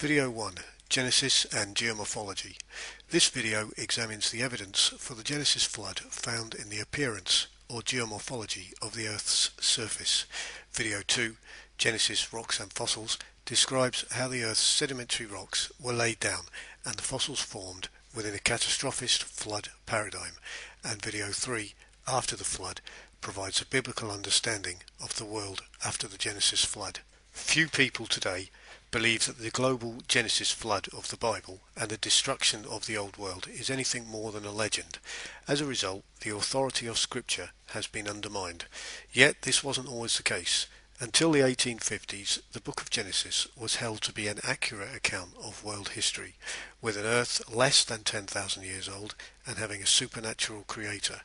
Video 1. Genesis and Geomorphology. This video examines the evidence for the Genesis flood found in the appearance or geomorphology of the Earth's surface. Video 2. Genesis, Rocks and Fossils describes how the Earth's sedimentary rocks were laid down and the fossils formed within a catastrophist flood paradigm. And Video 3, After the Flood, provides a biblical understanding of the world after the Genesis flood. Few people today believe that the global Genesis flood of the Bible and the destruction of the old world is anything more than a legend. As a result, the authority of Scripture has been undermined. Yet this wasn't always the case. Until the 1850s, the book of Genesis was held to be an accurate account of world history, with an Earth less than 10,000 years old and having a supernatural creator.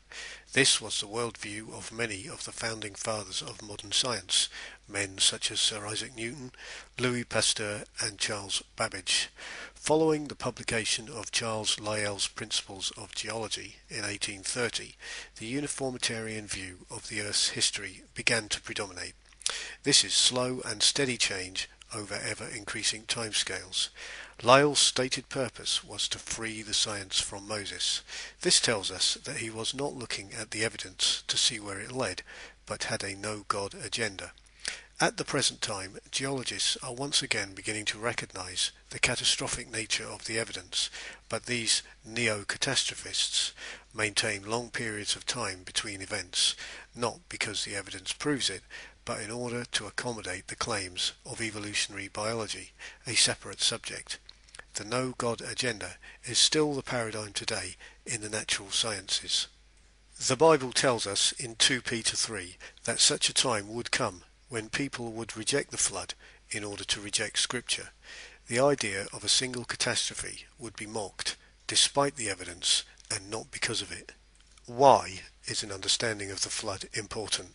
This was the worldview of many of the founding fathers of modern science, men such as Sir Isaac Newton, Louis Pasteur and Charles Babbage. Following the publication of Charles Lyell's Principles of Geology in 1830, the uniformitarian view of the Earth's history began to predominate. This is slow and steady change over ever-increasing timescales. Lyell's stated purpose was to free the science from Moses. This tells us that he was not looking at the evidence to see where it led, but had a no-God agenda. At the present time, geologists are once again beginning to recognize the catastrophic nature of the evidence, but these neo-catastrophists maintain long periods of time between events, not because the evidence proves it, but in order to accommodate the claims of evolutionary biology, a separate subject. The no-God agenda is still the paradigm today in the natural sciences. The Bible tells us in 2 Peter 3 that such a time would come when people would reject the flood in order to reject Scripture. The idea of a single catastrophe would be mocked, despite the evidence, and not because of it. Why is an understanding of the flood important?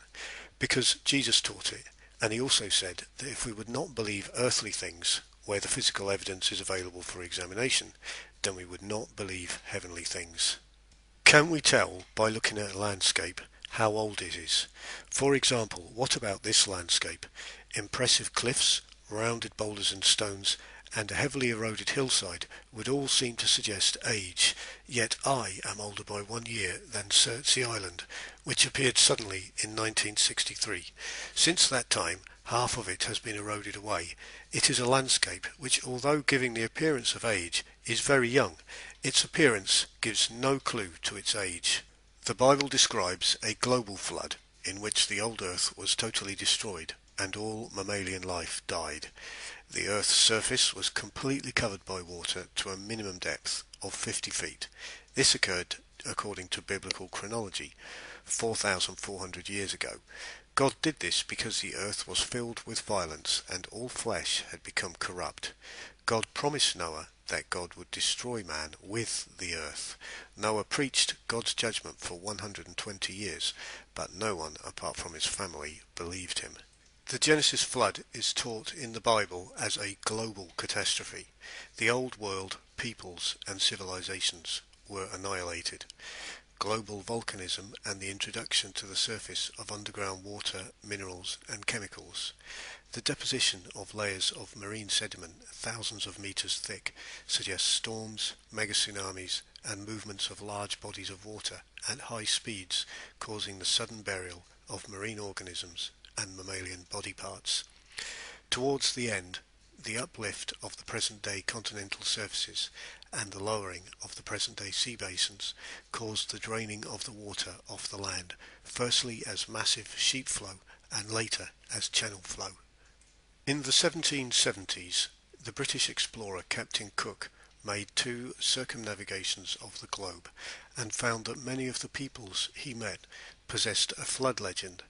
Because Jesus taught it, and he also said that if we would not believe earthly things where the physical evidence is available for examination, then we would not believe heavenly things. Can we tell by looking at a landscape how old it is? For example, what about this landscape? Impressive cliffs, rounded boulders and stones, and a heavily eroded hillside would all seem to suggest age, yet I am older by 1 year than Surtsey Island, which appeared suddenly in 1963. Since that time, half of it has been eroded away. It is a landscape which, although giving the appearance of age, is very young. Its appearance gives no clue to its age. The Bible describes a global flood in which the old earth was totally destroyed and all mammalian life died. The Earth's surface was completely covered by water to a minimum depth of 50 feet. This occurred, according to biblical chronology, 4,400 years ago. God did this because the earth was filled with violence and all flesh had become corrupt. God promised Noah that God would destroy man with the earth. Noah preached God's judgment for 120 years, but no one apart from his family believed him. The Genesis flood is taught in the Bible as a global catastrophe. The old world, peoples and civilizations were annihilated. Global volcanism and the introduction to the surface of underground water, minerals and chemicals. The deposition of layers of marine sediment thousands of meters thick suggests storms, mega tsunamis and movements of large bodies of water at high speeds, causing the sudden burial of marine organisms and mammalian body parts. Towards the end, the uplift of the present-day continental surfaces and the lowering of the present-day sea basins caused the draining of the water off the land, firstly as massive sheet flow and later as channel flow. In the 1770s, the British explorer Captain Cook made 2 circumnavigations of the globe and found that many of the peoples he met possessed a flood legend.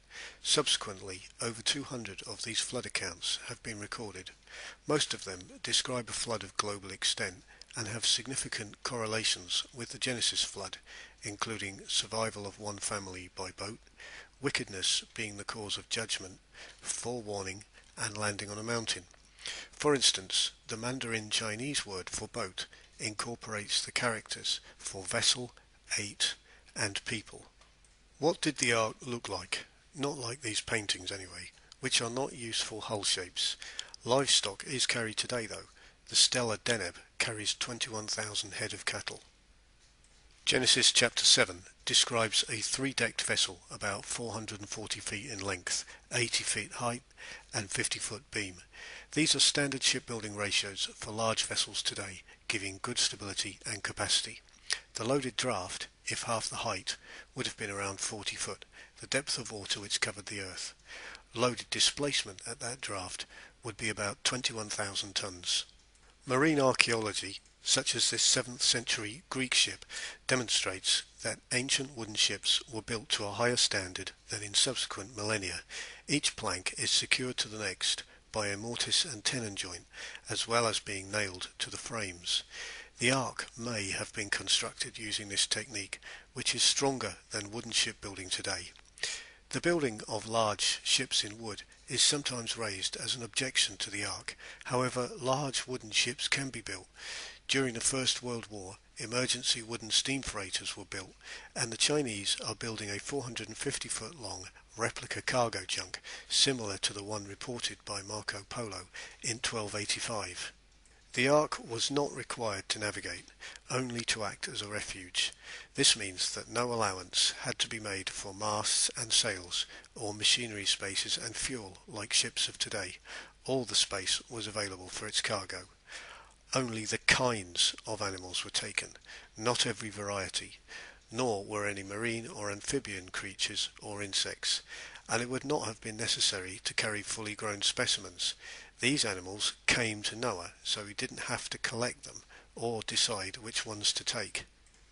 Subsequently, over 200 of these flood accounts have been recorded. Most of them describe a flood of global extent and have significant correlations with the Genesis flood, including survival of one family by boat, wickedness being the cause of judgment, forewarning, and landing on a mountain. For instance, the Mandarin Chinese word for boat incorporates the characters for vessel, eight, and people. What did the art look like? Not like these paintings anyway, which are not useful hull shapes. Livestock is carried today though. the Stella Deneb carries 21,000 head of cattle. Genesis chapter 7 describes a three-decked vessel about 440 feet in length, 80 feet height and 50-foot beam. These are standard shipbuilding ratios for large vessels today, giving good stability and capacity. The loaded draft, if half the height, would have been around 40 foot, the depth of water which covered the earth. Loaded displacement at that draft would be about 21,000 tons. Marine archaeology, such as this 7th century Greek ship, demonstrates that ancient wooden ships were built to a higher standard than in subsequent millennia. Each plank is secured to the next by a mortise and tenon joint, as well as being nailed to the frames. The ark may have been constructed using this technique, which is stronger than wooden shipbuilding today. The building of large ships in wood is sometimes raised as an objection to the ark. However, large wooden ships can be built. During the First World War, emergency wooden steam freighters were built, and the Chinese are building a 450-foot long replica cargo junk, similar to the one reported by Marco Polo in 1285. The ark was not required to navigate, only to act as a refuge. This means that no allowance had to be made for masts and sails, or machinery spaces and fuel like ships of today. All the space was available for its cargo. Only the kinds of animals were taken, not every variety, nor were any marine or amphibian creatures or insects, and it would not have been necessary to carry fully grown specimens. These animals came to Noah, so he didn't have to collect them or decide which ones to take.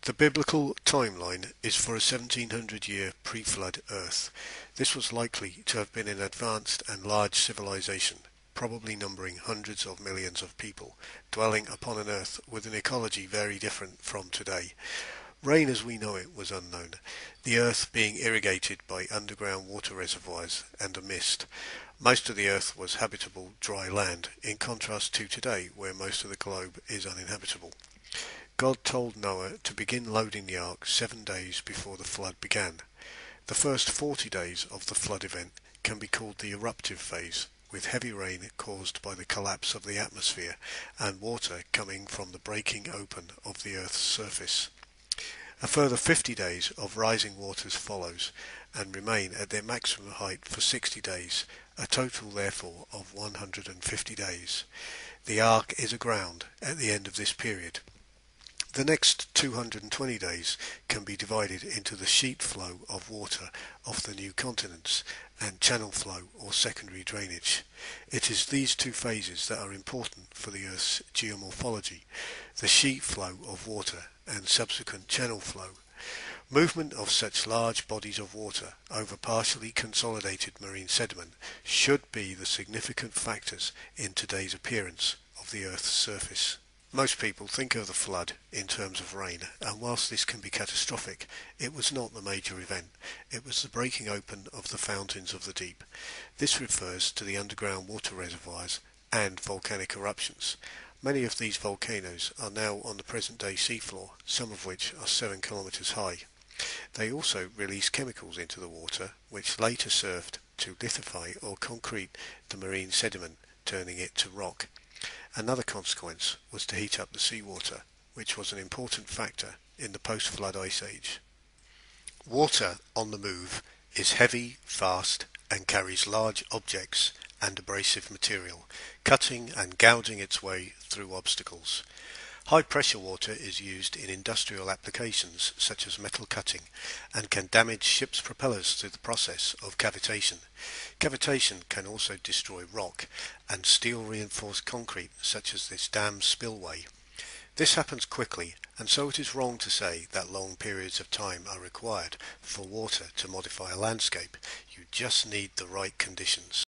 The biblical timeline is for a 1700-year pre-flood Earth. This was likely to have been an advanced and large civilization, probably numbering hundreds of millions of people, dwelling upon an Earth with an ecology very different from today. Rain as we know it was unknown, the Earth being irrigated by underground water reservoirs and a mist. Most of the Earth was habitable dry land, in contrast to today where most of the globe is uninhabitable. God told Noah to begin loading the ark 7 days before the flood began. The first 40 days of the flood event can be called the eruptive phase, with heavy rain caused by the collapse of the atmosphere and water coming from the breaking open of the Earth's surface. A further 50 days of rising waters follows and remain at their maximum height for 60 days, a total therefore of 150 days. The ark is aground at the end of this period. The next 220 days can be divided into the sheet flow of water off the new continents and channel flow or secondary drainage. It is these two phases that are important for the Earth's geomorphology, the sheet flow of water and subsequent channel flow. Movement of such large bodies of water over partially consolidated marine sediment should be the significant factors in today's appearance of the Earth's surface. Most people think of the flood in terms of rain, and whilst this can be catastrophic, it was not the major event. It was the breaking open of the fountains of the deep. This refers to the underground water reservoirs and volcanic eruptions. Many of these volcanoes are now on the present-day seafloor, some of which are 7 kilometers high. They also release chemicals into the water, which later served to lithify or concrete the marine sediment, turning it to rock. Another consequence was to heat up the seawater, which was an important factor in the post-flood ice age. Water on the move is heavy, fast, and carries large objects and abrasive material, cutting and gouging its way through obstacles. High-pressure water is used in industrial applications such as metal cutting and can damage ships' propellers through the process of cavitation. Cavitation can also destroy rock and steel-reinforced concrete such as this dam spillway. This happens quickly, and so it is wrong to say that long periods of time are required for water to modify a landscape. You just need the right conditions.